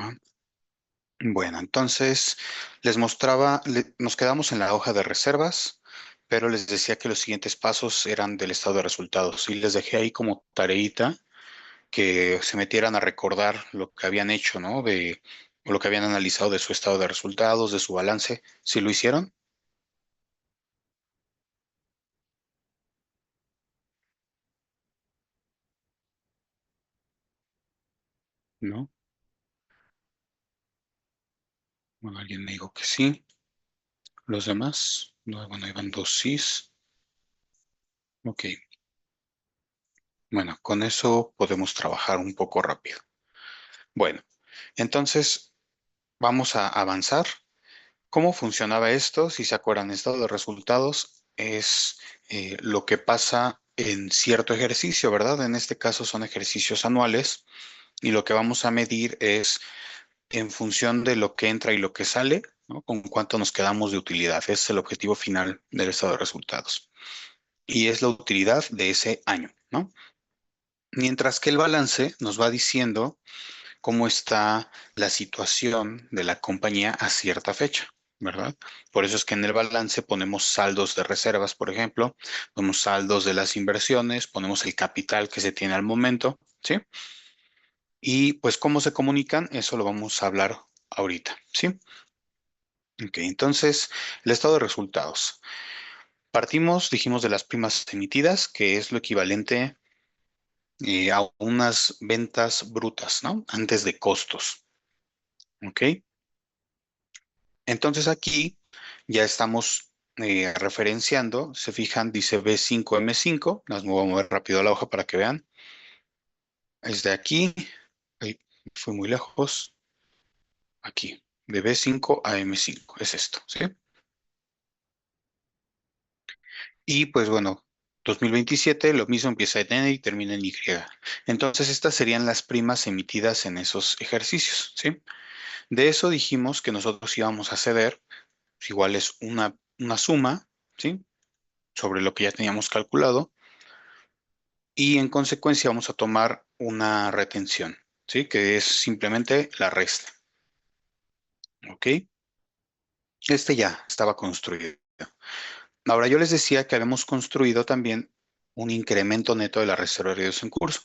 Ajá. Bueno, entonces les mostraba, nos quedamos en la hoja de reservas, pero les decía que los siguientes pasos eran del estado de resultados y les dejé ahí como tareita que se metieran a recordar lo que habían hecho, ¿no? O lo que habían analizado de su estado de resultados, de su balance. ¿Sí lo hicieron? ¿No? Bueno, alguien me dijo que sí. Los demás, no, bueno, iban dos sís. Ok, bueno, con eso podemos trabajar un poco rápido. Bueno, entonces vamos a avanzar. ¿Cómo funcionaba esto? Si se acuerdan, estado de resultados es lo que pasa en cierto ejercicio, ¿verdad? En este caso son ejercicios anuales y lo que vamos a medir es en función de lo que entra y lo que sale, ¿no? Con cuánto nos quedamos de utilidad. Ese es el objetivo final del estado de resultados. Y es la utilidad de ese año, ¿no? Mientras que el balance nos va diciendo cómo está la situación de la compañía a cierta fecha, ¿verdad? Por eso es que en el balance ponemos saldos de reservas, por ejemplo, ponemos saldos de las inversiones, ponemos el capital que se tiene al momento, ¿sí? Y pues cómo se comunican, eso lo vamos a hablar ahorita, ¿sí? Ok, entonces, el estado de resultados. Partimos, dijimos, de las primas emitidas, que es lo equivalente a unas ventas brutas, ¿no? Antes de costos, ¿ok? Entonces aquí ya estamos referenciando, se fijan, dice B5M5, las voy a mover rápido a la hoja para que vean. Es de aquí, ahí fui muy lejos, aquí, de B5 a M5, es esto, ¿sí? Y pues bueno, 2027 lo mismo empieza en N y termina en Y. Entonces estas serían las primas emitidas en esos ejercicios, ¿sí? De eso dijimos que nosotros íbamos a ceder, pues, igual es una suma, ¿sí? Sobre lo que ya teníamos calculado y en consecuencia vamos a tomar una retención, ¿sí? Que es simplemente la resta, ¿ok? Este ya estaba construido. Ahora yo les decía que habíamos construido también un incremento neto de la reserva de riesgos en curso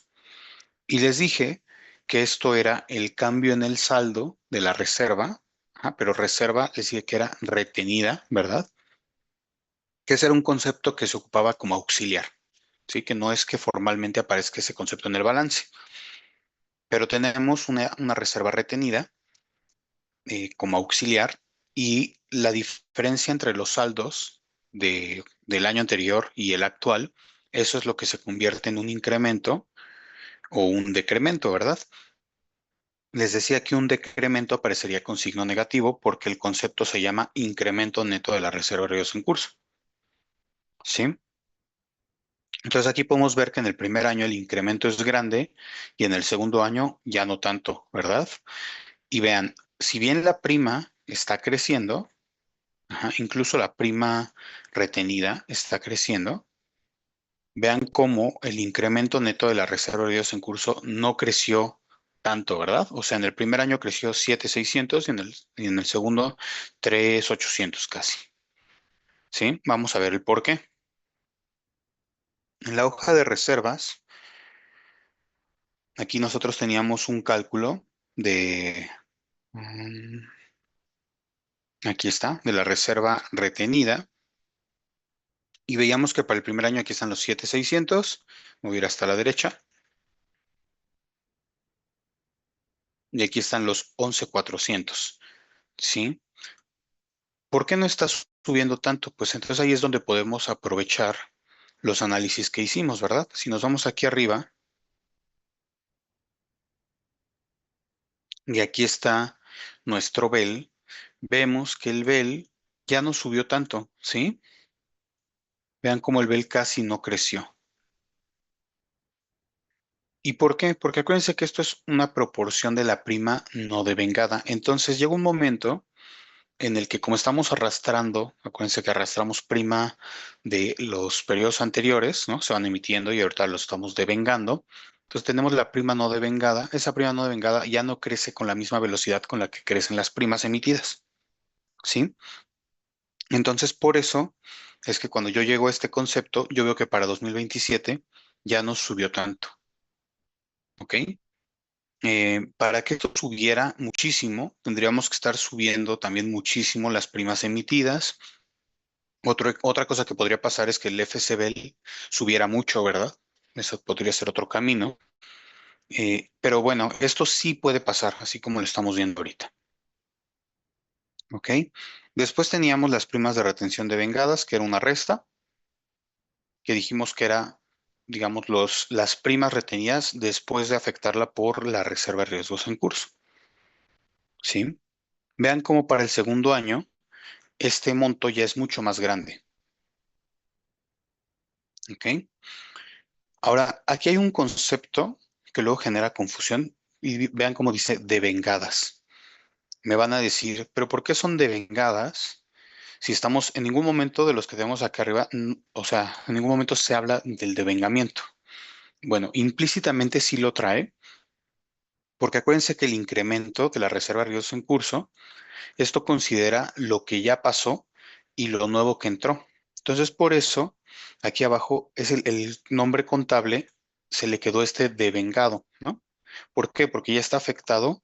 y les dije que esto era el cambio en el saldo de la reserva, ajá, pero reserva les dije que era retenida, ¿verdad? Que ese era un concepto que se ocupaba como auxiliar, ¿sí? Que no es que formalmente aparezca ese concepto en el balance, pero tenemos una reserva retenida como auxiliar y la diferencia entre los saldos del año anterior y el actual, eso es lo que se convierte en un incremento o un decremento, ¿verdad? Les decía que un decremento aparecería con signo negativo porque el concepto se llama incremento neto de la reserva de riesgos en curso, ¿sí? Entonces aquí podemos ver que en el primer año el incremento es grande y en el segundo año ya no tanto, ¿verdad? Y vean, si bien la prima está creciendo, ajá, incluso la prima retenida está creciendo. Vean cómo el incremento neto de la reserva de Dios en curso no creció tanto, ¿verdad? O sea, en el primer año creció 7,600 y en el segundo 3,800 casi. ¿Sí? Vamos a ver el por qué. En la hoja de reservas, aquí nosotros teníamos un cálculo de, mm, aquí está, de la reserva retenida. Y veíamos que para el primer año aquí están los 7,600. Voy a ir hasta la derecha. Y aquí están los 11,400. ¿Sí? ¿Por qué no está subiendo tanto? Pues entonces ahí es donde podemos aprovechar los análisis que hicimos, ¿verdad? Si nos vamos aquí arriba y aquí está nuestro BEL, vemos que el BEL ya no subió tanto, ¿sí? Vean cómo el BEL casi no creció. ¿Y por qué? Porque acuérdense que esto es una proporción de la prima no devengada. Entonces llega un momento en el que como estamos arrastrando, acuérdense que arrastramos prima de los periodos anteriores, ¿no? Se van emitiendo y ahorita lo estamos devengando. Entonces tenemos la prima no devengada. Esa prima no devengada ya no crece con la misma velocidad con la que crecen las primas emitidas, ¿sí? Entonces por eso es que cuando yo llego a este concepto, yo veo que para 2027 ya no subió tanto, ¿ok? Para que esto subiera muchísimo, tendríamos que estar subiendo también muchísimo las primas emitidas. Otra cosa que podría pasar es que el FCBL subiera mucho, ¿verdad? Eso podría ser otro camino. Pero bueno, esto sí puede pasar, así como lo estamos viendo ahorita. ¿Ok? Después teníamos las primas de retención de vengadas, que era una resta, que dijimos que era, digamos, las primas retenidas después de afectarla por la reserva de riesgos en curso. ¿Sí? Vean cómo para el segundo año este monto ya es mucho más grande. ¿Ok? Ahora, aquí hay un concepto que luego genera confusión y vean cómo dice devengadas. Me van a decir, pero ¿por qué son devengadas si estamos en ningún momento de los que tenemos acá arriba, o sea, en ningún momento se habla del devengamiento? Bueno, implícitamente sí lo trae, porque acuérdense que el incremento de la reserva de riesgos en curso, esto considera lo que ya pasó y lo nuevo que entró. Entonces, por eso, aquí abajo es el nombre contable, se le quedó este devengado, ¿no? ¿Por qué? Porque ya está afectado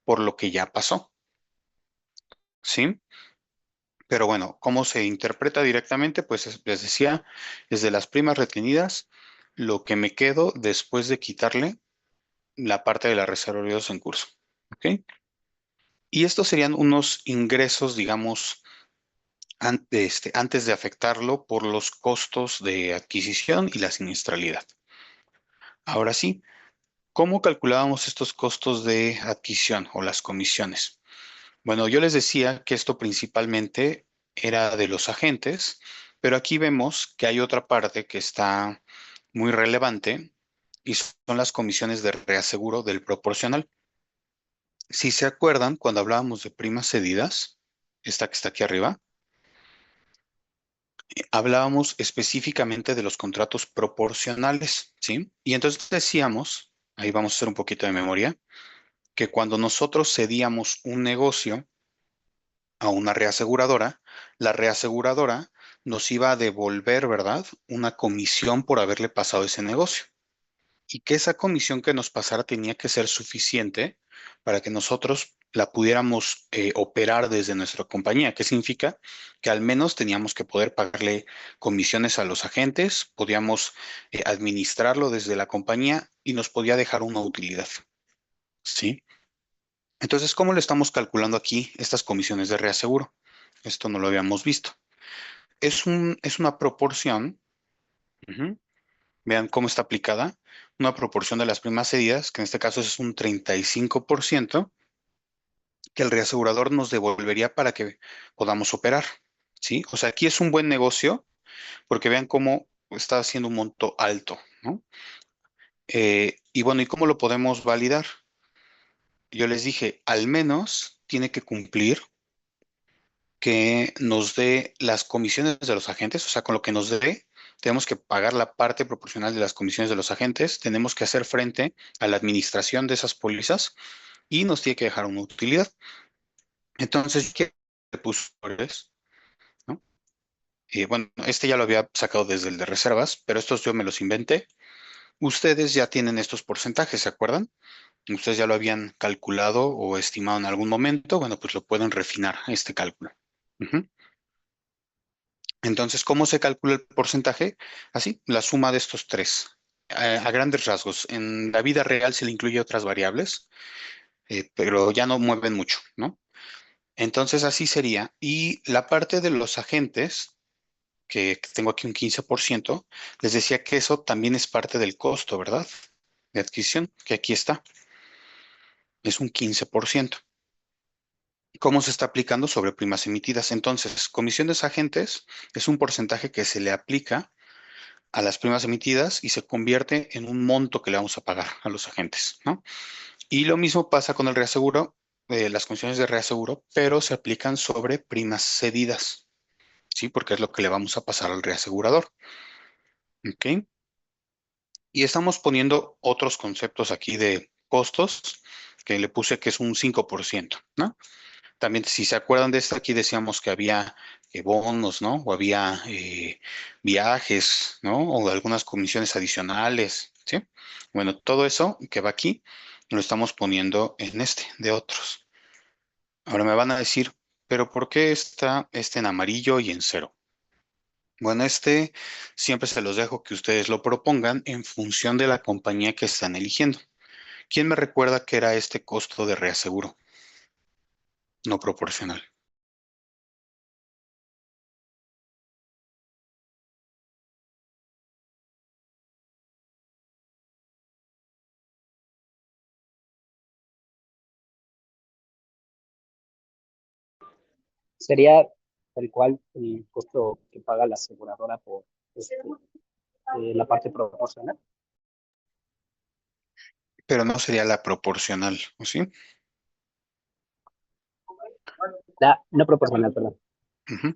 por lo que ya pasó, ¿sí? Pero bueno, ¿cómo se interpreta directamente? Pues les decía, es de las primas retenidas, lo que me quedo después de quitarle la parte de la reserva de riesgos en curso, ¿ok? Y estos serían unos ingresos, digamos, antes de afectarlo por los costos de adquisición y la siniestralidad. Ahora sí, ¿cómo calculábamos estos costos de adquisición o las comisiones? Bueno, yo les decía que esto principalmente era de los agentes, pero aquí vemos que hay otra parte que está muy relevante y son las comisiones de reaseguro del proporcional. Si se acuerdan, cuando hablábamos de primas cedidas, esta que está aquí arriba, hablábamos específicamente de los contratos proporcionales, ¿sí? Y entonces decíamos, ahí vamos a hacer un poquito de memoria, que cuando nosotros cedíamos un negocio a una reaseguradora, la reaseguradora nos iba a devolver, ¿verdad? Una comisión por haberle pasado ese negocio. Y que esa comisión que nos pasara tenía que ser suficiente para que nosotros la pudiéramos operar desde nuestra compañía. ¿Qué significa? Que al menos teníamos que poder pagarle comisiones a los agentes, podíamos administrarlo desde la compañía y nos podía dejar una utilidad. ¿Sí? Entonces, ¿cómo le estamos calculando aquí estas comisiones de reaseguro? Esto no lo habíamos visto. Es una proporción. Ujú. Vean cómo está aplicada. Una proporción de las primas cedidas, que en este caso es un 35%, que el reasegurador nos devolvería para que podamos operar. ¿Sí? O sea, aquí es un buen negocio porque vean cómo está haciendo un monto alto, ¿no? Y bueno, ¿y cómo lo podemos validar? Yo les dije, al menos tiene que cumplir que nos dé las comisiones de los agentes, o sea, con lo que nos dé, tenemos que pagar la parte proporcional de las comisiones de los agentes, tenemos que hacer frente a la administración de esas pólizas y nos tiene que dejar una utilidad. Entonces, ¿qué le puso errores? ¿No? Bueno, este ya lo había sacado desde el de reservas, pero estos yo me los inventé. Ustedes ya tienen estos porcentajes, ¿se acuerdan? Ustedes ya lo habían calculado o estimado en algún momento. Bueno, pues lo pueden refinar este cálculo. Ujú. Entonces, ¿cómo se calcula el porcentaje? Así, la suma de estos tres. A grandes rasgos, en la vida real se le incluye otras variables, pero ya no mueven mucho, ¿no? Entonces, así sería. Y la parte de los agentes, que tengo aquí un 15%, les decía que eso también es parte del costo, ¿verdad? De adquisición, que aquí está, es un 15%. ¿Cómo se está aplicando sobre primas emitidas? Entonces, comisiones agentes es un porcentaje que se le aplica a las primas emitidas y se convierte en un monto que le vamos a pagar a los agentes, ¿no? Y lo mismo pasa con el reaseguro, las condiciones de reaseguro, pero se aplican sobre primas cedidas, ¿sí? Porque es lo que le vamos a pasar al reasegurador, ¿ok? Y estamos poniendo otros conceptos aquí de costos, que le puse que es un 5%, ¿no? También, si se acuerdan de esto, aquí decíamos que había bonos, ¿no? O había viajes, ¿no? O algunas comisiones adicionales, ¿sí? Bueno, todo eso que va aquí lo estamos poniendo en este, de otros. Ahora me van a decir, ¿pero por qué está este en amarillo y en cero? Bueno, este siempre se los dejo que ustedes lo propongan en función de la compañía que están eligiendo. ¿Quién me recuerda que era este costo de reaseguro no proporcional? Sería tal cual el costo que paga la aseguradora por la parte proporcional. Pero no sería la proporcional, ¿o sí? No proporcional, perdón. Ujú.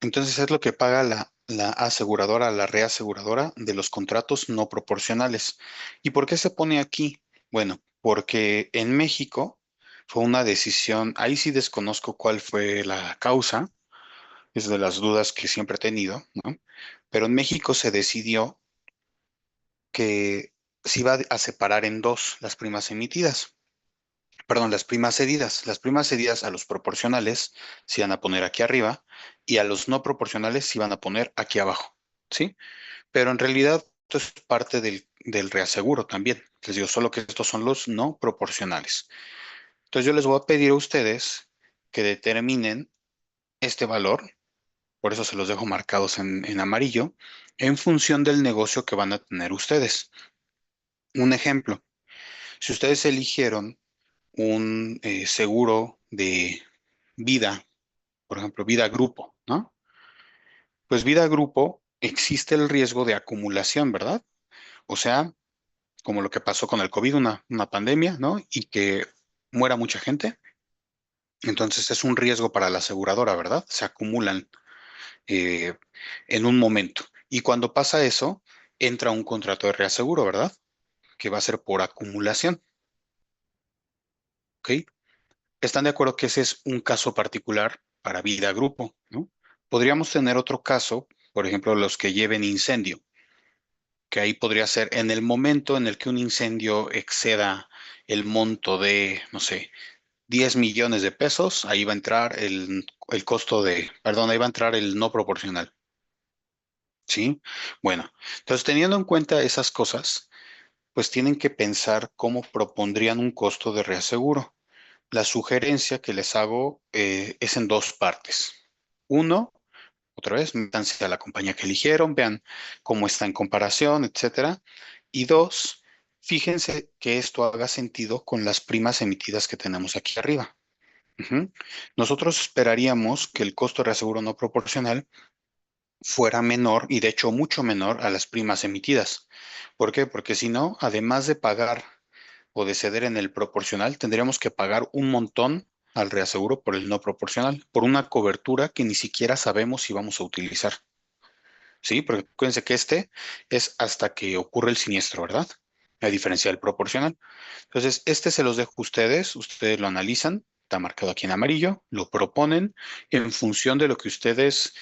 Entonces es lo que paga la aseguradora, la reaseguradora de los contratos no proporcionales. ¿Y por qué se pone aquí? Bueno, porque en México fue una decisión, ahí sí desconozco cuál fue la causa, es de las dudas que siempre he tenido, ¿no? Pero en México se decidió que se iba a separar en dos las primas emitidas. Perdón, las primas cedidas. Las primas cedidas a los proporcionales se iban a poner aquí arriba y a los no proporcionales se iban a poner aquí abajo, ¿sí? Pero en realidad esto es parte del reaseguro también. Les digo, solo que estos son los no proporcionales. Entonces yo les voy a pedir a ustedes que determinen este valor, por eso se los dejo marcados en amarillo, en función del negocio que van a tener ustedes. Un ejemplo, si ustedes eligieron un seguro de vida, por ejemplo, vida grupo, ¿no? Pues vida grupo existe el riesgo de acumulación, ¿verdad? O sea, como lo que pasó con el COVID, una pandemia, ¿no? Y que muera mucha gente. Entonces es un riesgo para la aseguradora, ¿verdad? Se acumulan eh, en un momento. Y cuando pasa eso, entra un contrato de reaseguro, ¿verdad? Que va a ser por acumulación, ¿ok? ¿Están de acuerdo que ese es un caso particular para vida grupo, ¿no? Podríamos tener otro caso, por ejemplo, los que lleven incendio, que ahí podría ser en el momento en el que un incendio exceda el monto de, no sé, 10 millones de pesos, ahí va a entrar el costo de, perdón, ahí va a entrar el no proporcional, ¿sí? Bueno, entonces teniendo en cuenta esas cosas, pues tienen que pensar cómo propondrían un costo de reaseguro. La sugerencia que les hago es en dos partes. Uno, otra vez, métanse a la compañía que eligieron, vean cómo está en comparación, etcétera. Y dos, fíjense que esto haga sentido con las primas emitidas que tenemos aquí arriba. Ujú. Nosotros esperaríamos que el costo de reaseguro no proporcional fuera menor y de hecho mucho menor a las primas emitidas. ¿Por qué? Porque si no, además de pagar o de ceder en el proporcional, tendríamos que pagar un montón al reaseguro por el no proporcional, por una cobertura que ni siquiera sabemos si vamos a utilizar. Sí, porque acuérdense que este es hasta que ocurre el siniestro, ¿verdad? A diferencia del proporcional. Entonces, este se los dejo a ustedes, ustedes lo analizan, está marcado aquí en amarillo, lo proponen en función de lo que ustedes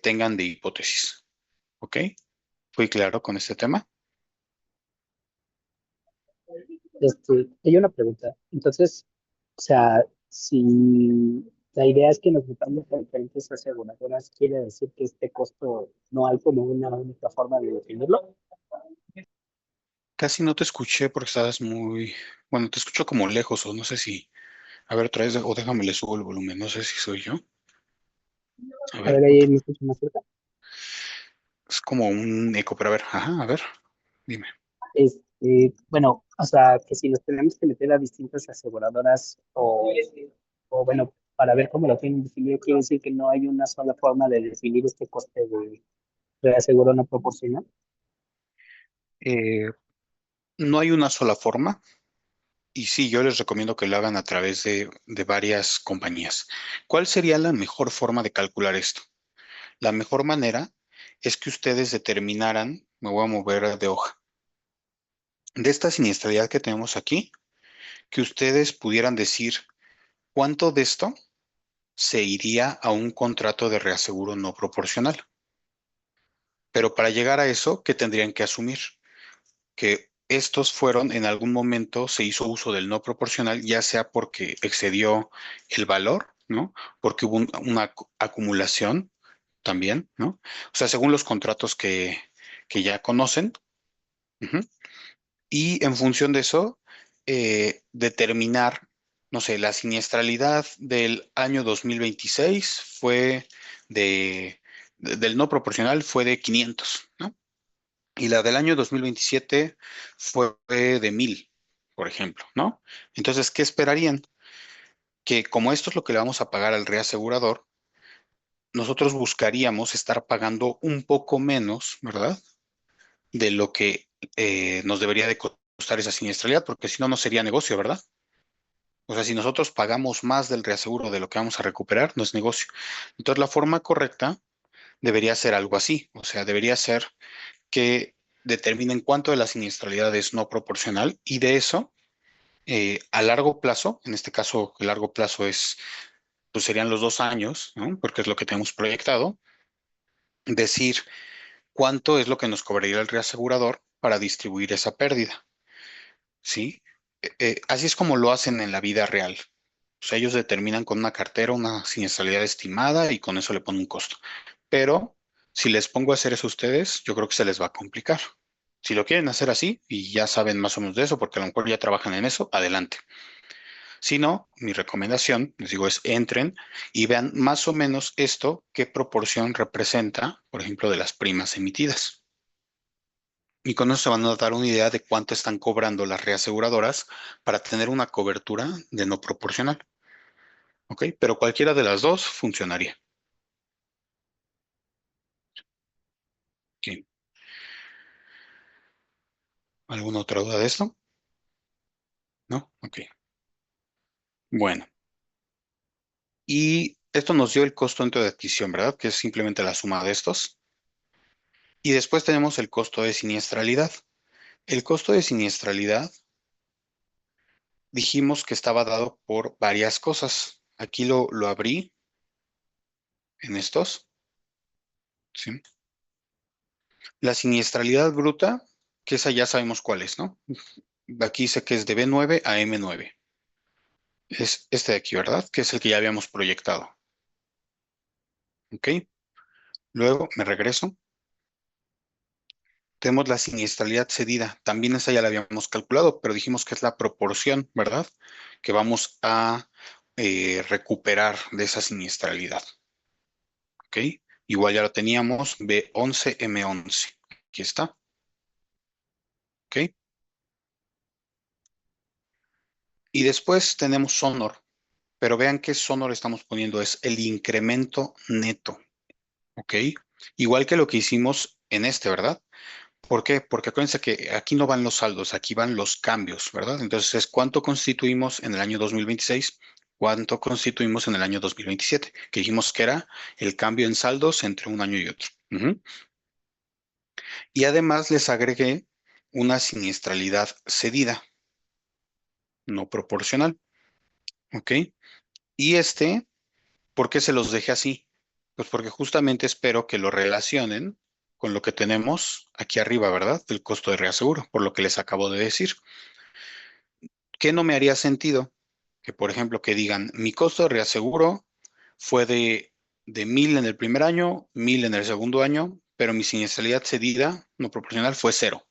tengan de hipótesis. ¿Ok? ¿Fui claro con este tema? Hay una pregunta. Entonces, o sea, si la idea es que nos metamos a diferentes aseguradoras, quiere decir que este costo no hay como una única forma de definirlo. Casi no te escuché porque estabas muy, bueno, te escucho como lejos o no sé si, a ver, otra vez, o déjame le subo el volumen, no sé si soy yo. A A ver, ver, ahí me escucho más cerca. es como un eco, pero a ver, ajá, a ver, dime. Bueno, o sea, que si nos tenemos que meter a distintas aseguradoras o bueno, para ver cómo lo tienen definido, quiere decir que no hay una sola forma de definir este coste de aseguro no proporcional. Eh, no hay una sola forma y sí, yo les recomiendo que lo hagan a través de varias compañías. ¿Cuál sería la mejor forma de calcular esto? La mejor manera es que ustedes determinaran Me voy a mover de hoja. De esta siniestralidad que tenemos aquí, que ustedes pudieran decir cuánto de esto se iría a un contrato de reaseguro no proporcional. Pero para llegar a eso, ¿qué tendrían que asumir? Que estos fueron, en algún momento se hizo uso del no proporcional, ya sea porque excedió el valor, ¿no? Porque hubo una acumulación también, ¿no? O sea, según los contratos que ya conocen. Ujú. Y en función de eso, determinar, no sé, la siniestralidad del año 2026 fue del no proporcional fue de 500, ¿no? Y la del año 2027 fue de 1000, por ejemplo, ¿no? Entonces, ¿qué esperarían? Que como esto es lo que le vamos a pagar al reasegurador, nosotros buscaríamos estar pagando un poco menos, ¿verdad? De lo que nos debería de costar esa siniestralidad, porque si no, no sería negocio, ¿verdad? O sea, si nosotros pagamos más del reaseguro de lo que vamos a recuperar, no es negocio. Entonces, la forma correcta debería ser algo así. O sea, debería ser que determinen cuánto de la siniestralidad es no proporcional y de eso, a largo plazo, en este caso, el largo plazo pues serían los 2 años, ¿no? Porque es lo que tenemos proyectado, decir cuánto es lo que nos cobraría el reasegurador para distribuir esa pérdida, ¿sí? Así es como lo hacen en la vida real. O sea, ellos determinan con una cartera una siniestralidad estimada y con eso le ponen un costo. Pero si les pongo a hacer eso a ustedes, yo creo que se les va a complicar. Si lo quieren hacer así y ya saben más o menos de eso, porque a lo mejor ya trabajan en eso, adelante. Si no, mi recomendación, les digo, es entren y vean más o menos esto, qué proporción representa, por ejemplo, de las primas emitidas. Y con eso se van a dar una idea de cuánto están cobrando las reaseguradoras para tener una cobertura de no proporcional. ¿Ok? Pero cualquiera de las dos funcionaría. Ok. ¿Alguna otra duda de esto? ¿No? Ok. Bueno. Y esto nos dio el costo neto de adquisición, ¿verdad? Que es simplemente la suma de estos. Y después tenemos el costo de siniestralidad. El costo de siniestralidad dijimos que estaba dado por varias cosas. Aquí lo abrí en estos. ¿Sí? La siniestralidad bruta, que esa ya sabemos cuál es, ¿no? Aquí dice que es de B9 a M9. Es este de aquí, ¿verdad? Que es el que ya habíamos proyectado. ¿Ok? Luego me regreso. Tenemos la siniestralidad cedida. También esa ya la habíamos calculado, pero dijimos que es la proporción, ¿verdad? Que vamos a recuperar de esa siniestralidad. ¿Ok? Igual ya lo teníamos, B11, M11. Aquí está. ¿Ok? Y después tenemos Sonor, pero vean qué Sonor estamos poniendo, es el incremento neto. ¿Ok? Igual que lo que hicimos en este, ¿verdad? ¿Por qué? Porque acuérdense que aquí no van los saldos, aquí van los cambios, ¿verdad? Entonces, es cuánto constituimos en el año 2026, cuánto constituimos en el año 2027, que dijimos que era el cambio en saldos entre un año y otro. Ujú. Y además les agregué una siniestralidad cedida, no proporcional, ¿ok? Y ¿por qué se los dejé así? Pues porque justamente espero que lo relacionen con lo que tenemos aquí arriba, ¿verdad? Del costo de reaseguro, por lo que les acabo de decir. ¿Qué no me haría sentido? Que, por ejemplo, que digan, mi costo de reaseguro fue de 1000 en el primer año, 1000 en el segundo año, pero mi siniestralidad cedida no proporcional fue cero.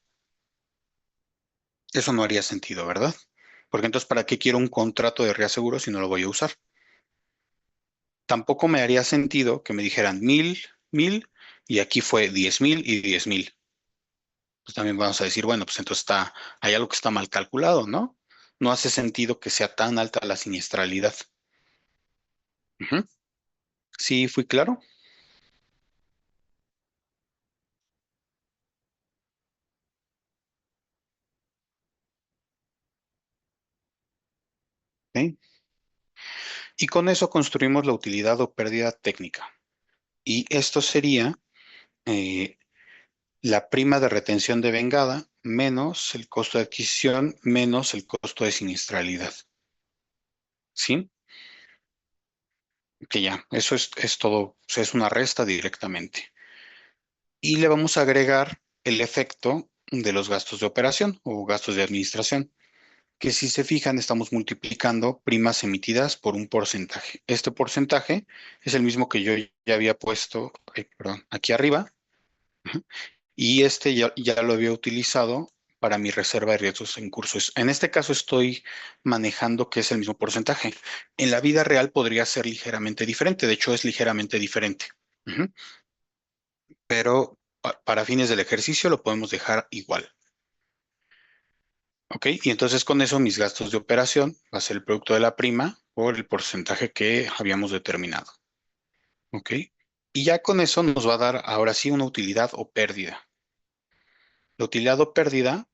Eso no haría sentido, ¿verdad? Porque entonces, ¿para qué quiero un contrato de reaseguro si no lo voy a usar? Tampoco me haría sentido que me dijeran 1000, 1000 y aquí fue 10,000 y 10,000. Pues también vamos a decir, bueno, pues entonces hay algo que está mal calculado, ¿no? No hace sentido que sea tan alta la siniestralidad. Ujú. Sí, fui claro. ¿Sí? Y con eso construimos la utilidad o pérdida técnica. Y esto sería, eh, la prima de retención de vengada menos el costo de adquisición menos el costo de siniestralidad. ¿Sí? Que ya, eso es todo, o sea, es una resta directamente. Y le vamos a agregar el efecto de los gastos de operación o gastos de administración, que si se fijan estamos multiplicando primas emitidas por un porcentaje. Este porcentaje es el mismo que yo ya había puesto, perdón, aquí arriba, y este ya lo había utilizado para mi reserva de riesgos en curso. En este caso estoy manejando que es el mismo porcentaje. En la vida real podría ser ligeramente diferente, de hecho es ligeramente diferente. Ujú. Pero para fines del ejercicio lo podemos dejar igual. ¿Ok? Y entonces con eso mis gastos de operación va a ser el producto de la prima por el porcentaje que habíamos determinado. ¿Ok? Y ya con eso nos va a dar ahora sí una utilidad o pérdida. La utilidad o pérdida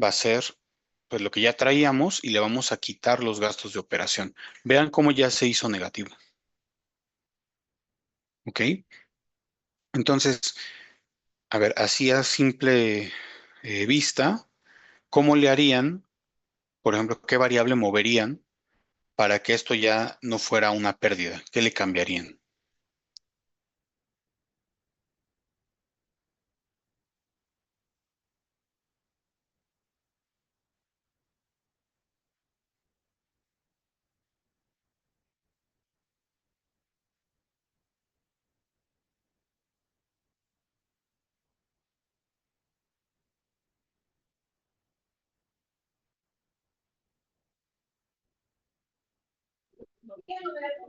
va a ser pues lo que ya traíamos y le vamos a quitar los gastos de operación. Vean cómo ya se hizo negativo. ¿Ok? Entonces, a ver, así a simple vista, ¿cómo le harían? Por ejemplo, ¿qué variable moverían para que esto ya no fuera una pérdida? ¿Qué le cambiarían?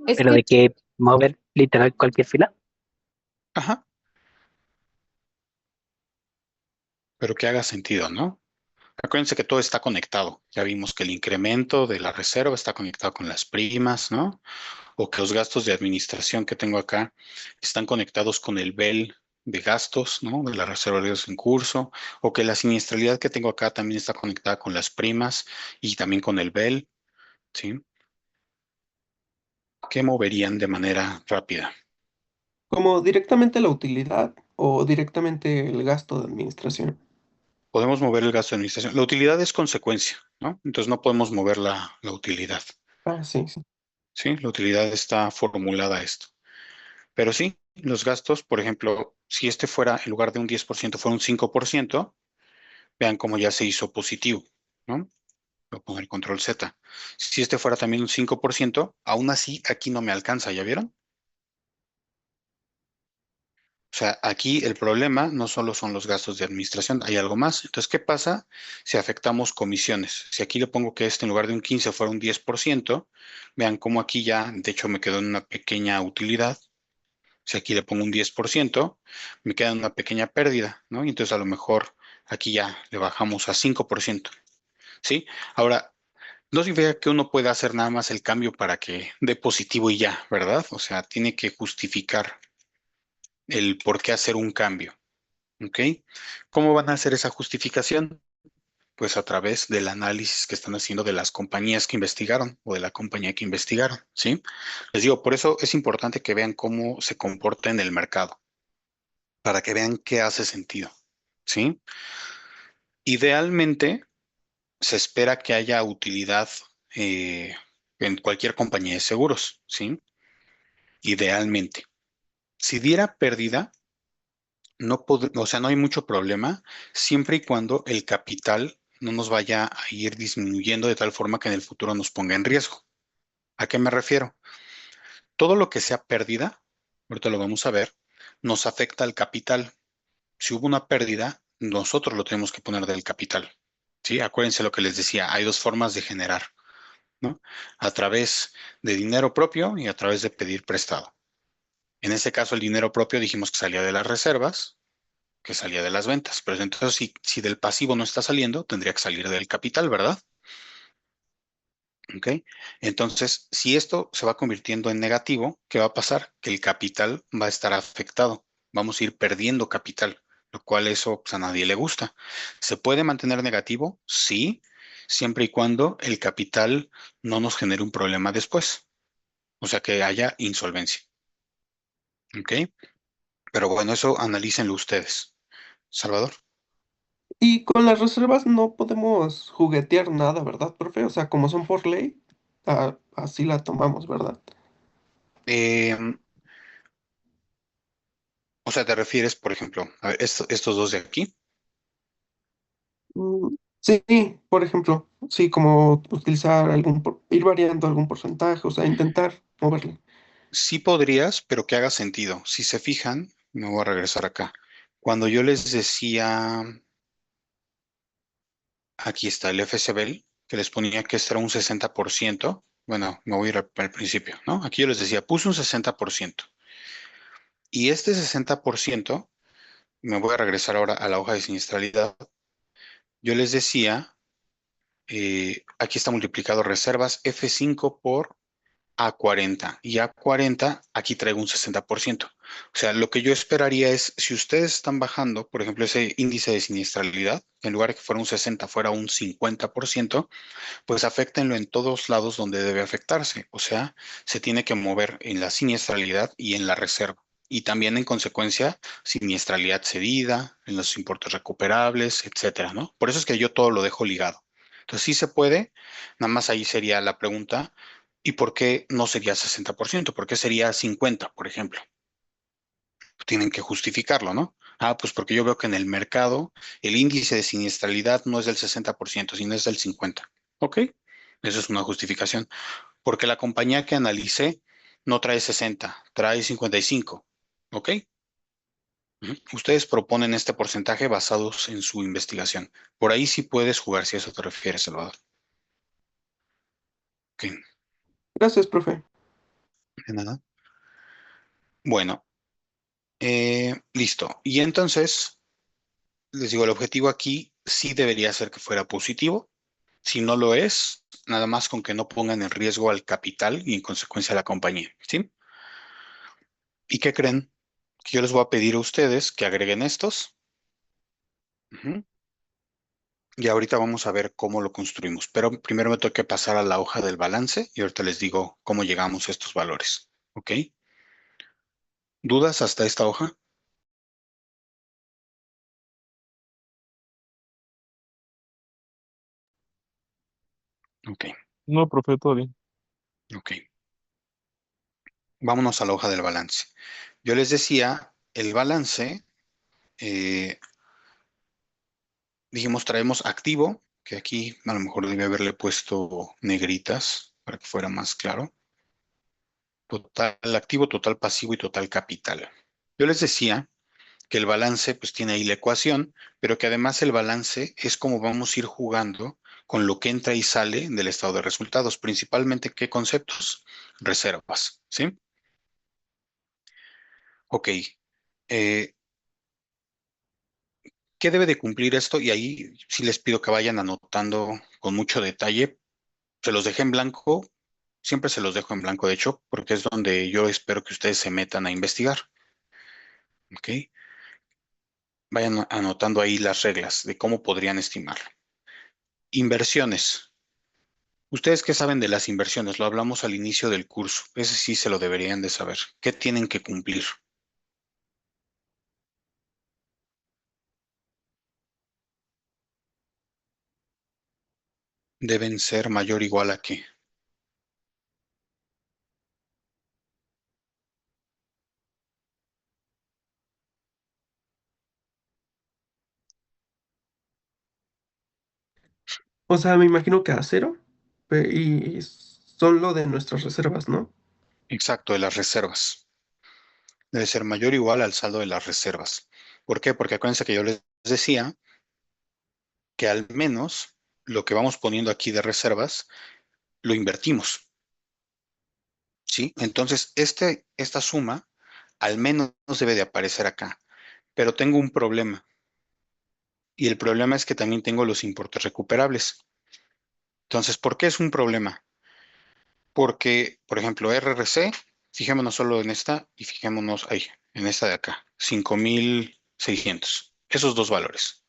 Es Pero que de que mover literal cualquier fila. Ajá, pero que haga sentido, ¿no? Acuérdense que todo está conectado. Ya vimos que el incremento de la reserva está conectado con las primas, ¿no? O que los gastos de administración que tengo acá están conectados con el BEL de gastos, ¿no? De la reserva de riesgos en curso, o que la siniestralidad que tengo acá también está conectada con las primas y también con el BEL, ¿sí? ¿Qué moverían de manera rápida? como directamente la utilidad o directamente el gasto de administración. Podemos mover el gasto de administración. La utilidad es consecuencia, ¿no? Entonces no podemos mover la utilidad, Ah, sí, sí. ¿sí? La utilidad está formulada a esto. Pero sí, los gastos, por ejemplo, si este fuera, en lugar de un 10%, fuera un 5%, vean cómo ya se hizo positivo, ¿no? Voy a poner control Z. Si este fuera también un 5%, aún así aquí no me alcanza, ¿ya vieron? O sea, aquí el problema no solo son los gastos de administración, hay algo más. Entonces, ¿qué pasa si afectamos comisiones? Si aquí le pongo que este en lugar de un 15 fuera un 10%, vean cómo aquí ya, de hecho, me quedó en una pequeña utilidad. Si aquí le pongo un 10%, me queda una pequeña pérdida, ¿no? Y entonces a lo mejor aquí ya le bajamos a 5%, ¿sí? Ahora, no significa que uno pueda hacer nada más el cambio para que dé positivo y ya, ¿verdad? O sea, tiene que justificar el por qué hacer un cambio, ¿ok? ¿Cómo van a hacer esa justificación? Pues a través del análisis que están haciendo de las compañías que investigaron o de la compañía que investigaron, ¿sí? Les digo, por eso es importante que vean cómo se comporta en el mercado, para que vean qué hace sentido, ¿sí? Idealmente, se espera que haya utilidad eh, en cualquier compañía de seguros, ¿sí? Idealmente. Si diera pérdida, o sea, no hay mucho problema, siempre y cuando el capital no nos vaya a ir disminuyendo de tal forma que en el futuro nos ponga en riesgo. ¿A qué me refiero? Todo lo que sea pérdida, ahorita lo vamos a ver, nos afecta al capital. Si hubo una pérdida, nosotros lo tenemos que poner del capital. ¿Sí? Acuérdense lo que les decía, hay dos formas de generar, ¿no? A través de dinero propio y a través de pedir prestado. En este caso, el dinero propio dijimos que salía de las reservas, que salía de las ventas, pero entonces si del pasivo no está saliendo, tendría que salir del capital, ¿verdad? ¿Ok? Entonces, si esto se va convirtiendo en negativo, ¿qué va a pasar? Que el capital va a estar afectado. Vamos a ir perdiendo capital, lo cual eso pues, a nadie le gusta. ¿Se puede mantener negativo? Sí, siempre y cuando el capital no nos genere un problema después. O sea, que haya insolvencia. ¿Ok? Pero bueno, eso analícenlo ustedes. Salvador. Y con las reservas no podemos juguetear nada, ¿verdad, profe? O sea, como son por ley, así la tomamos, ¿verdad? Em, o sea, te refieres, por ejemplo, a ver, estos dos de aquí. Sí, por ejemplo, sí, como utilizar ir variando algún porcentaje, o sea, intentar moverle. Sí podrías, pero que haga sentido. Si se fijan, me voy a regresar acá. Cuando yo les decía, aquí está el FCBEL, que les ponía que este era un 60%. Bueno, me voy a ir al principio, ¿no? Aquí yo les decía, puse un 60%. Y este 60%, me voy a regresar ahora a la hoja de siniestralidad. Yo les decía, aquí está multiplicado reservas F5 por A40 y A40, aquí traigo un 60%. O sea, lo que yo esperaría es, si ustedes están bajando, por ejemplo, ese índice de siniestralidad, en lugar de que fuera un 60, fuera un 50%, pues afectenlo en todos lados donde debe afectarse. O sea, se tiene que mover en la siniestralidad y en la reserva. Y también en consecuencia, siniestralidad cedida, en los importes recuperables, etcétera, ¿no? Por eso es que yo todo lo dejo ligado. Entonces, sí se puede, nada más ahí sería la pregunta, ¿y por qué no sería 60%? ¿Por qué sería 50, por ejemplo? Tienen que justificarlo, ¿no? Ah, pues porque yo veo que en el mercado el índice de siniestralidad no es del 60%, sino es del 50%. Ok, eso es una justificación. Porque la compañía que analicé no trae 60, trae 55. Ok. Ujú. Ustedes proponen este porcentaje basados en su investigación. Por ahí sí puedes jugar si a eso te refieres, Salvador. Ok, Gracias, profe. de nada. Bueno, listo. Y entonces, les digo, el objetivo aquí sí debería ser que fuera positivo. Si no lo es, nada más con que no pongan en riesgo al capital y en consecuencia a la compañía, ¿sí? ¿Y qué creen? Que yo les voy a pedir a ustedes que agreguen estos. Ujú. Y ahorita vamos a ver cómo lo construimos. Pero primero me tengo que pasar a la hoja del balance y ahorita les digo cómo llegamos a estos valores. ¿Ok? ¿Dudas hasta esta hoja? Ok, No, profe, todo bien. ok. Vámonos a la hoja del balance. Yo les decía, el balance, eh, dijimos, traemos activo, que aquí a lo mejor debí haberle puesto negritas para que fuera más claro. Total activo, total pasivo y total capital. Yo les decía que el balance pues tiene ahí la ecuación, pero que además el balance es como vamos a ir jugando con lo que entra y sale del estado de resultados, principalmente qué conceptos, reservas, ¿sí? Ok, ¿qué debe de cumplir esto? Y ahí sí les pido que vayan anotando con mucho detalle. Se los dejé en blanco, siempre se los dejo en blanco, de hecho, porque es donde yo espero que ustedes se metan a investigar, ¿ok? Vayan anotando ahí las reglas de cómo podrían estimar. Inversiones. ¿Ustedes qué saben de las inversiones? Lo hablamos al inicio del curso. Ese sí se lo deberían de saber. ¿Qué tienen que cumplir? Deben ser mayor o igual a qué. O sea, me imagino que a cero, y son lo de nuestras reservas, ¿no? Exacto, de las reservas. Debe ser mayor o igual al saldo de las reservas. ¿Por qué? Porque acuérdense que yo les decía que al menos lo que vamos poniendo aquí de reservas lo invertimos, ¿sí? Entonces, esta suma al menos debe de aparecer acá. Pero tengo un problema. Y el problema es que también tengo los importes recuperables. Entonces, ¿por qué es un problema? Porque, por ejemplo, RRC, fijémonos solo en esta y fijémonos ahí, en esta de acá, 5,600. Esos dos valores.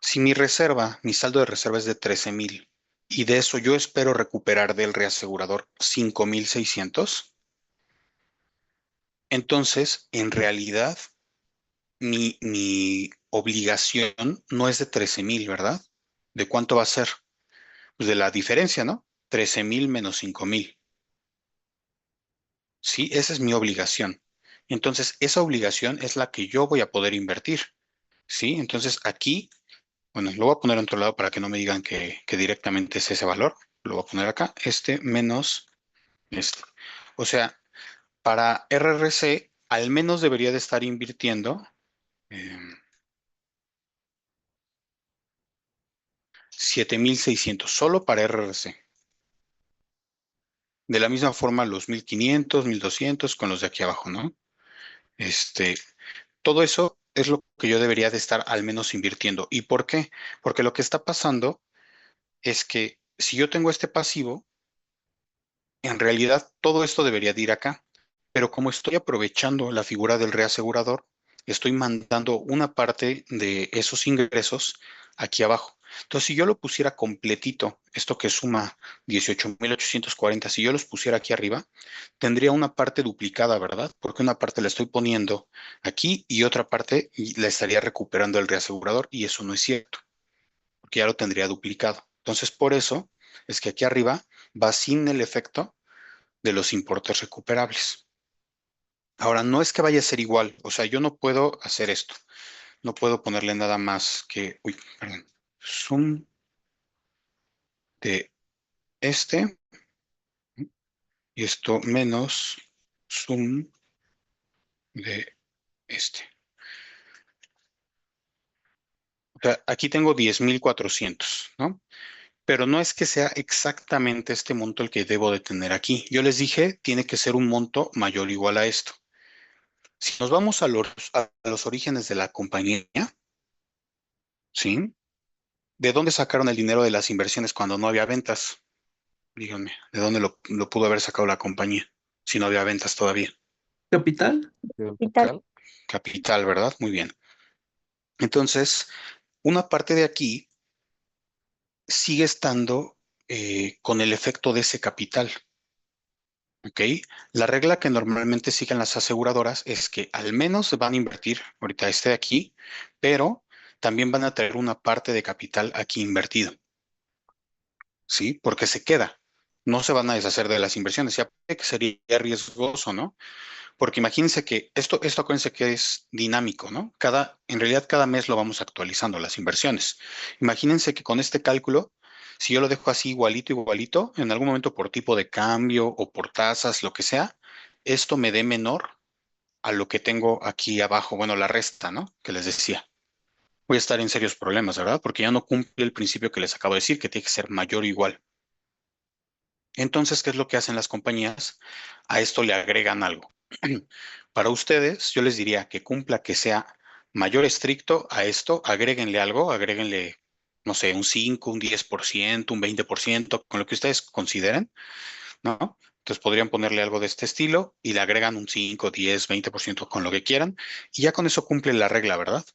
Si mi reserva, mi saldo de reserva es de 13,000 y de eso yo espero recuperar del reasegurador 5,600, entonces, en realidad, mi obligación no es de 13,000, ¿verdad? ¿De cuánto va a ser? Pues de la diferencia, ¿no? 13,000 menos 5,000. Sí, esa es mi obligación. Entonces, esa obligación es la que yo voy a poder invertir. ¿Sí? Entonces, aquí, bueno, lo voy a poner en otro lado para que no me digan que directamente es ese valor. Lo voy a poner acá, este menos este. O sea, para RRC, al menos debería de estar invirtiendo 7,600 solo para RRC. De la misma forma, los 1,500, 1,200 con los de aquí abajo, ¿no? Este, todo eso es lo que yo debería de estar al menos invirtiendo. ¿Y por qué? Porque lo que está pasando es que si yo tengo este pasivo, en realidad todo esto debería de ir acá. Pero como estoy aprovechando la figura del reasegurador, estoy mandando una parte de esos ingresos aquí abajo. Entonces, si yo lo pusiera completito, esto que suma 18,840, si yo los pusiera aquí arriba, tendría una parte duplicada, ¿verdad? Porque una parte la estoy poniendo aquí y otra parte la estaría recuperando el reasegurador y eso no es cierto, porque ya lo tendría duplicado. Entonces, por eso es que aquí arriba va sin el efecto de los importes recuperables. Ahora, no es que vaya a ser igual, o sea, yo no puedo hacer esto, no puedo ponerle nada más que, uy, perdón, sum de este y esto menos sum de este. O sea, aquí tengo 10,400, ¿no? Pero no es que sea exactamente este monto el que debo de tener aquí. Yo les dije, tiene que ser un monto mayor o igual a esto. Si nos vamos a los orígenes de la compañía, ¿sí? ¿De dónde sacaron el dinero de las inversiones cuando no había ventas? Díganme, ¿de dónde lo pudo haber sacado la compañía si no había ventas todavía? ¿Capital? Capital. Capital, ¿verdad? Muy bien. Entonces, una parte de aquí sigue estando con el efecto de ese capital. ¿Ok? La regla que normalmente siguen las aseguradoras es que al menos van a invertir, ahorita este de aquí, pero también van a tener una parte de capital aquí invertido. ¿Sí? Porque se queda. No se van a deshacer de las inversiones. Ya que sería riesgoso, ¿no? Porque imagínense que esto acuérdense que es dinámico, ¿no? En realidad cada mes lo vamos actualizando, las inversiones. Imagínense que con este cálculo, si yo lo dejo así igualito, igualito, en algún momento por tipo de cambio o por tasas, lo que sea, esto me dé menor a lo que tengo aquí abajo, bueno, la resta, ¿no? Que les decía. Voy a estar en serios problemas, ¿verdad? Porque ya no cumple el principio que les acabo de decir, que tiene que ser mayor o igual. Entonces, ¿qué es lo que hacen las compañías? A esto le agregan algo. Para ustedes, yo les diría que cumpla que sea mayor estricto a esto, agréguenle algo, agréguenle, no sé, un 5, un 10%, un 20%, con lo que ustedes consideren, ¿no? Entonces podrían ponerle algo de este estilo y le agregan un 5, 10, 20% con lo que quieran y ya con eso cumple la regla, ¿verdad?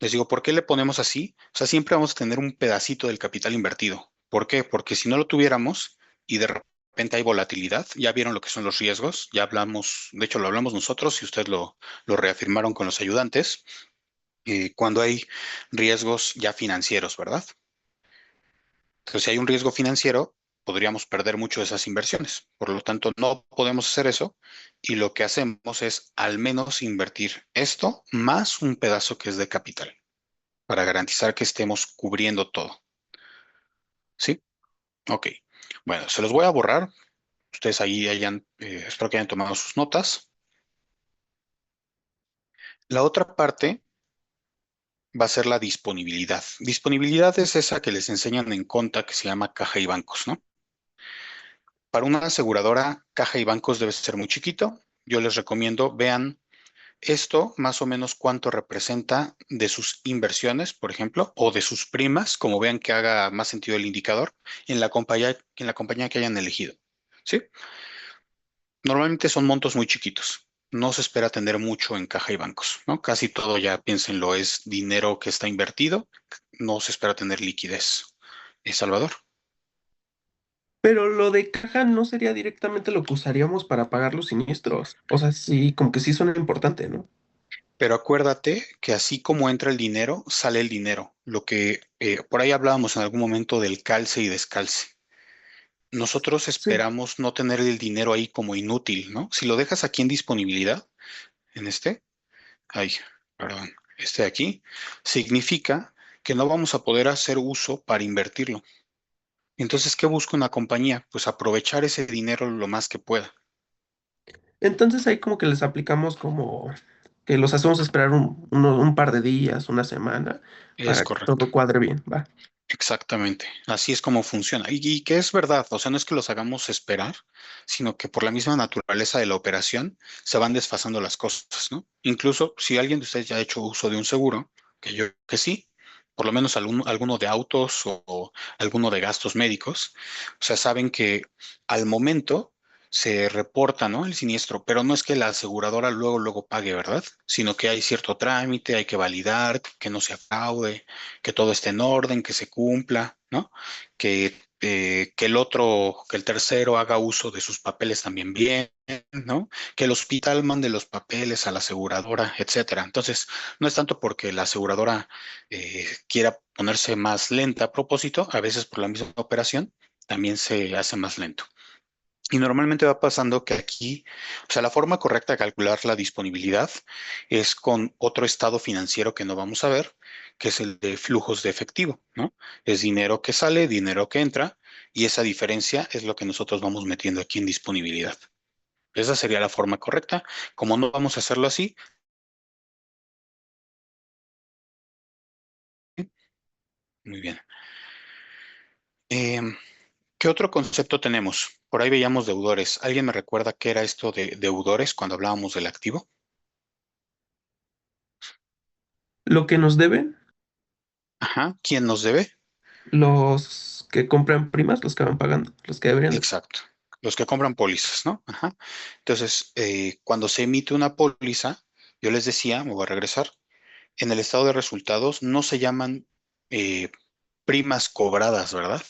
Les digo, ¿por qué le ponemos así? O sea, siempre vamos a tener un pedacito del capital invertido. ¿Por qué? Porque si no lo tuviéramos y de repente hay volatilidad, ya vieron lo que son los riesgos, ya hablamos, de hecho lo hablamos nosotros y ustedes lo reafirmaron con los ayudantes, cuando hay riesgos ya financieros, ¿verdad? Entonces, si hay un riesgo financiero, podríamos perder mucho de esas inversiones. Por lo tanto, no podemos hacer eso y lo que hacemos es al menos invertir esto más un pedazo que es de capital para garantizar que estemos cubriendo todo. ¿Sí? Ok. Bueno, se los voy a borrar. Ustedes ahí espero que hayan tomado sus notas. La otra parte va a ser la disponibilidad. Disponibilidad es esa que les enseñan en Conta que se llama caja y bancos, ¿no? Para una aseguradora, caja y bancos debe ser muy chiquito. Yo les recomiendo, vean esto más o menos cuánto representa de sus inversiones, por ejemplo, o de sus primas, como vean que haga más sentido el indicador, en la compañía que hayan elegido. ¿Sí? Normalmente son montos muy chiquitos. No se espera tener mucho en caja y bancos, ¿no? Casi todo ya piénsenlo, es dinero que está invertido. No se espera tener liquidez. Salvador. Pero lo de caja no sería directamente lo que usaríamos para pagar los siniestros. O sea, sí, como que sí suena importante, ¿no? Pero acuérdate que así como entra el dinero, sale el dinero. Lo que por ahí hablábamos en algún momento del calce y descalce. Nosotros Sí. esperamos no tener el dinero ahí como inútil, ¿no? Si lo dejas aquí en disponibilidad, en ay, perdón, este de aquí, significa que no vamos a poder hacer uso para invertirlo. Entonces, ¿qué busca una compañía? Pues aprovechar ese dinero lo más que pueda. Entonces ahí como que les aplicamos como que los hacemos esperar un par de días, una semana, Es para que correcto. todo cuadre bien, ¿va? Exactamente, así es como funciona. Y que es verdad, o sea, no es que los hagamos esperar, sino que por la misma naturaleza de la operación se van desfasando las cosas, ¿no? Incluso si alguien de ustedes ya ha hecho uso de un seguro, que yo que sí, por lo menos alguno de autos o alguno de gastos médicos, o sea, saben que al momento se reporta, ¿no? El siniestro, pero no es que la aseguradora luego pague, ¿verdad? Sino que hay cierto trámite, hay que validar que no se fraude, que todo esté en orden, que se cumpla, ¿no? Que el tercero haga uso de sus papeles también bien, ¿no? Que el hospital mande los papeles a la aseguradora, etcétera. Entonces, no es tanto porque la aseguradora quiera ponerse más lenta a propósito, a veces por la misma operación, también se hace más lento. Y normalmente va pasando que aquí, o sea, la forma correcta de calcular la disponibilidad es con otro estado financiero que no vamos a ver, que es el de flujos de efectivo, ¿no? Es dinero que sale, dinero que entra, y esa diferencia es lo que nosotros vamos metiendo aquí en disponibilidad. Esa sería la forma correcta. Como no vamos a hacerlo así, muy bien. Em, ¿Qué otro concepto tenemos? Por ahí veíamos deudores. ¿Alguien me recuerda qué era esto de deudores cuando hablábamos del activo? Lo que nos deben, Ajá, ¿quién nos debe? los que compran primas, los que van pagando, los que deberían de pagar. Exacto. Los que compran pólizas, ¿no? Ajá. Entonces, cuando se emite una póliza, yo les decía, me voy a regresar, en el estado de resultados no se llaman eh, primas cobradas, ¿verdad?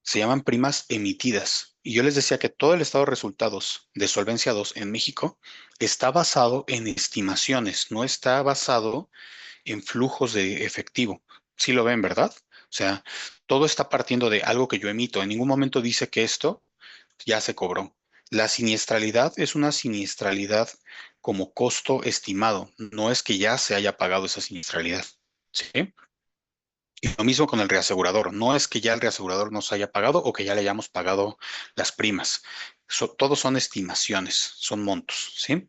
Se llaman primas emitidas. Y yo les decía que todo el estado de resultados de Solvencia 2 en México está basado en estimaciones, no está basado en flujos de efectivo. Sí lo ven, ¿verdad? O sea, todo está partiendo de algo que yo emito. En ningún momento dice que esto ya se cobró. La siniestralidad es una siniestralidad como costo estimado, no es que ya se haya pagado esa siniestralidad. ¿Sí? Y lo mismo con el reasegurador, no es que ya el reasegurador nos haya pagado o que ya le hayamos pagado las primas. Todos son estimaciones, son montos, ¿sí?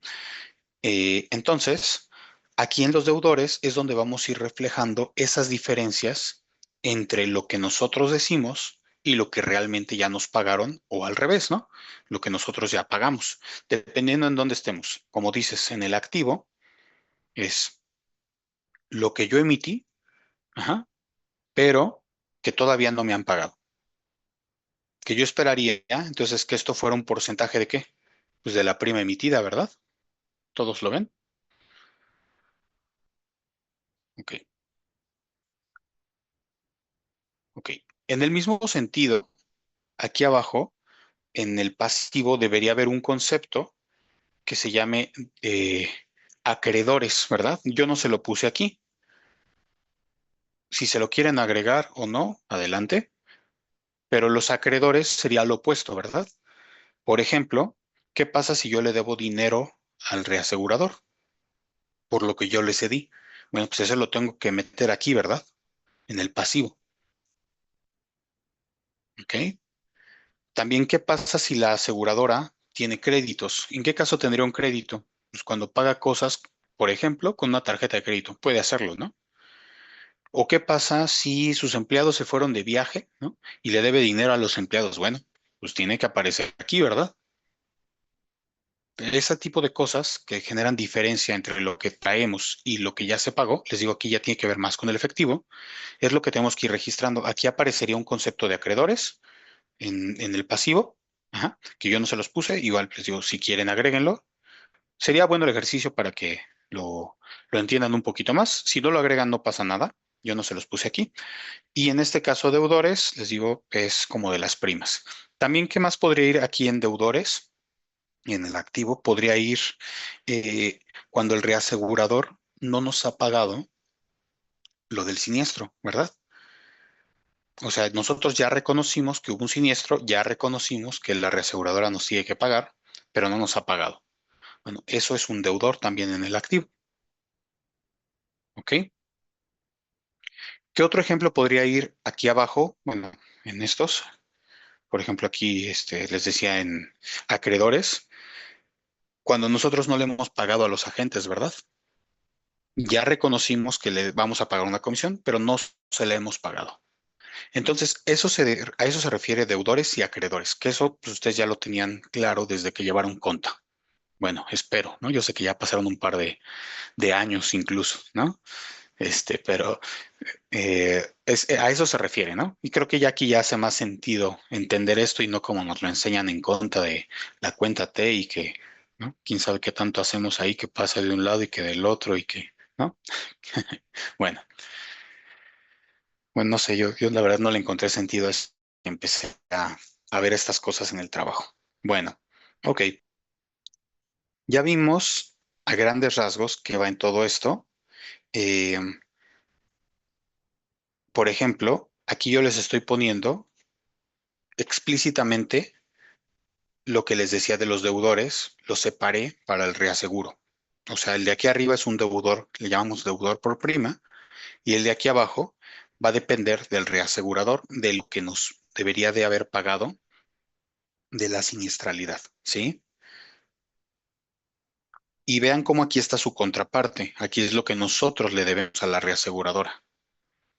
Entonces, aquí en los deudores es donde vamos a ir reflejando esas diferencias entre lo que nosotros decimos y lo que realmente ya nos pagaron, o al revés, ¿no? Lo que nosotros ya pagamos, dependiendo en dónde estemos. Como dices, en el activo es lo que yo emití, ajá, pero que todavía no me han pagado. Que yo esperaría, entonces, que esto fuera un porcentaje de qué? Pues de la prima emitida, ¿verdad? ¿Todos lo ven? Ok, ok. En el mismo sentido, aquí abajo, en el pasivo debería haber un concepto que se llame eh, acreedores, ¿verdad? Yo no se lo puse aquí. Si se lo quieren agregar o no, adelante. Pero los acreedores sería lo opuesto, ¿verdad? Por ejemplo, ¿qué pasa si yo le debo dinero al reasegurador por lo que yo le cedí? Bueno, pues eso lo tengo que meter aquí, ¿verdad? En el pasivo, ¿ok? También, ¿qué pasa si la aseguradora tiene créditos? ¿En qué caso tendría un crédito? Pues cuando paga cosas, por ejemplo, con una tarjeta de crédito. Puede hacerlo, ¿no? ¿O qué pasa si sus empleados se fueron de viaje, ¿no? Y le debe dinero a los empleados? Bueno, pues tiene que aparecer aquí, ¿verdad? Ese tipo de cosas que generan diferencia entre lo que traemos y lo que ya se pagó, les digo, aquí ya tiene que ver más con el efectivo, es lo que tenemos que ir registrando. Aquí aparecería un concepto de acreedores en el pasivo, ajá, que yo no se los puse, igual les digo, si quieren agréguenlo. Sería bueno el ejercicio para que lo entiendan un poquito más. Si no lo agregan, no pasa nada. Yo no se los puse aquí. Y en este caso, deudores, les digo, es como de las primas. También, ¿qué más podría ir aquí en deudores? en el activo podría ir cuando el reasegurador no nos ha pagado lo del siniestro, ¿verdad? O sea, nosotros ya reconocimos que hubo un siniestro, ya reconocimos que la reaseguradora nos tiene que pagar, pero no nos ha pagado. Bueno, eso es un deudor también en el activo, ¿ok? ¿Qué otro ejemplo podría ir aquí abajo? Bueno, en estos, por ejemplo, aquí les decía en acreedores, cuando nosotros no le hemos pagado a los agentes, ¿verdad? Ya reconocimos que le vamos a pagar una comisión, pero no se le hemos pagado. Entonces, a eso se refiere deudores y acreedores, que eso pues, ustedes ya lo tenían claro desde que llevaron conta. Bueno, espero, ¿no? Yo sé que ya pasaron un par de años incluso, ¿no? Pero a eso se refiere, ¿no? Y creo que ya aquí ya hace más sentido entender esto y no como nos lo enseñan en contra de la cuenta T y que, ¿no? Quién sabe qué tanto hacemos ahí que pasa de un lado y que del otro y que, ¿no? Bueno, bueno, no sé, yo la verdad no le encontré sentido a eso. Empecé a ver estas cosas en el trabajo. Bueno, ok, ya vimos a grandes rasgos qué va en todo esto. Eh, por ejemplo, aquí yo les estoy poniendo explícitamente lo que les decía de los deudores, lo separé para el reaseguro. O sea, el de aquí arriba es un deudor, le llamamos deudor por prima, y el de aquí abajo va a depender del reasegurador, de lo que nos debería de haber pagado de la siniestralidad, ¿sí? Y vean cómo aquí está su contraparte. Aquí es lo que nosotros le debemos a la reaseguradora,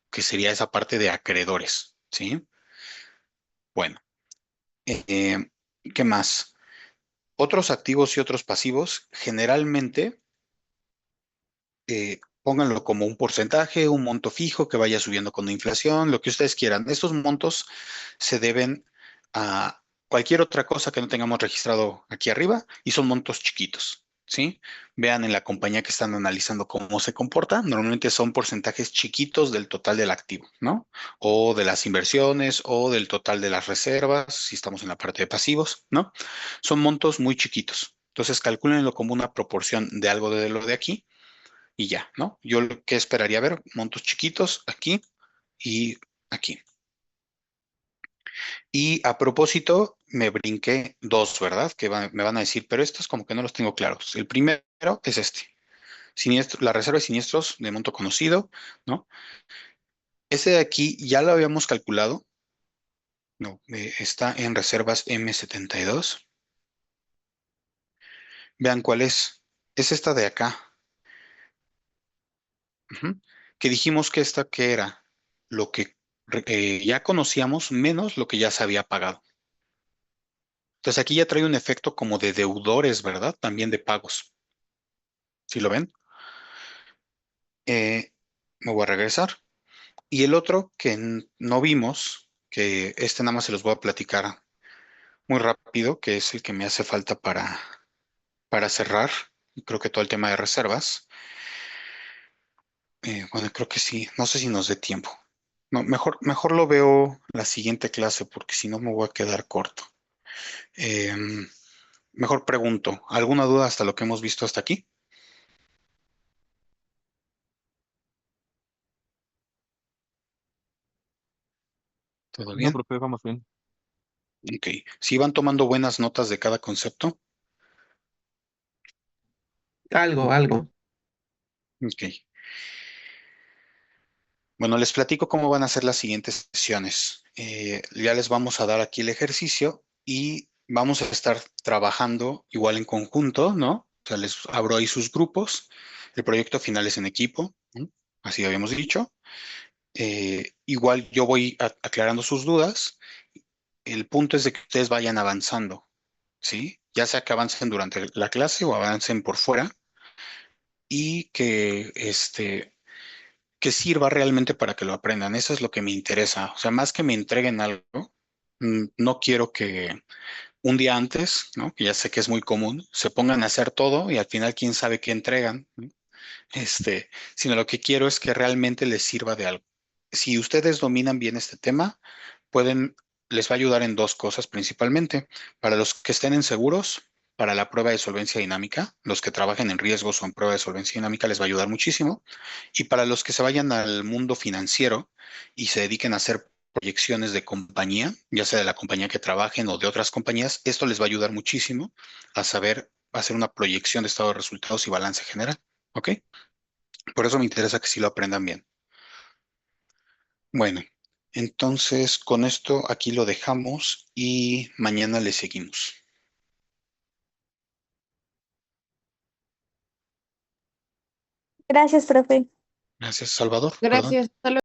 que sería esa parte de acreedores, ¿sí? Bueno, eh, ¿qué más? Otros activos y otros pasivos, generalmente, pónganlo como un porcentaje, un monto fijo que vaya subiendo con la inflación, lo que ustedes quieran. Estos montos se deben a cualquier otra cosa que no tengamos registrado aquí arriba y son montos chiquitos, ¿sí? Vean en la compañía que están analizando cómo se comporta. Normalmente son porcentajes chiquitos del total del activo, ¿no? O de las inversiones o del total de las reservas, si estamos en la parte de pasivos, ¿no? Son montos muy chiquitos. Entonces, calcúlenlo como una proporción de algo de lo de aquí y ya, ¿no? Yo lo que esperaría ver, montos chiquitos aquí y aquí. Y a propósito, me brinqué dos, ¿verdad? Me van a decir, pero estos como que no los tengo claros. El primero es este, la reserva de siniestros de monto conocido, ¿no? Ese de aquí ya lo habíamos calculado, no, está en reservas M72. Vean cuál es. Es esta de acá, ujú, que dijimos que esta que era lo que ya conocíamos menos lo que ya se había pagado. Entonces aquí ya trae un efecto como de deudores, ¿verdad? También de pagos. ¿Sí lo ven? Eh, Me voy a regresar. Y el otro que no vimos, que nada más se los voy a platicar muy rápido, que es el que me hace falta para cerrar. Creo que todo el tema de reservas. Bueno, creo que sí. No sé si nos dé tiempo. No, mejor lo veo la siguiente clase porque si no me voy a quedar corto. Em, Mejor pregunto, ¿alguna duda hasta lo que hemos visto hasta aquí? ¿Todo No, bien? profe, vamos bien. Ok. Si van tomando buenas notas de cada concepto. Algo, algo. Ok. Bueno, les platico cómo van a ser las siguientes sesiones. Ya les vamos a dar aquí el ejercicio y vamos a estar trabajando igual en conjunto, ¿no? O sea, les abro ahí sus grupos. El proyecto final es en equipo, ¿no? Así habíamos dicho. Igual yo voy aclarando sus dudas. El punto es de que ustedes vayan avanzando, ¿sí? Ya sea que avancen durante la clase o avancen por fuera y que sirva realmente para que lo aprendan. Eso es lo que me interesa. O sea, más que me entreguen algo, no quiero que un día antes, ¿no? Que ya sé que es muy común, se pongan a hacer todo y al final quién sabe qué entregan, ¿no? Sino lo que quiero es que realmente les sirva de algo. Si ustedes dominan bien este tema, les va a ayudar en dos cosas principalmente. Para los que estén inseguros, para la prueba de solvencia dinámica. Los que trabajen en riesgos o en prueba de solvencia dinámica les va a ayudar muchísimo. Y para los que se vayan al mundo financiero y se dediquen a hacer proyecciones de compañía, ya sea de la compañía que trabajen o de otras compañías, esto les va a ayudar muchísimo a saber hacer una proyección de estado de resultados y balance general. ¿Ok? Por eso me interesa que sí lo aprendan bien. Bueno, entonces con esto aquí lo dejamos y mañana le seguimos. Gracias, profe. Gracias, Salvador. Perdón. Gracias. Hasta luego.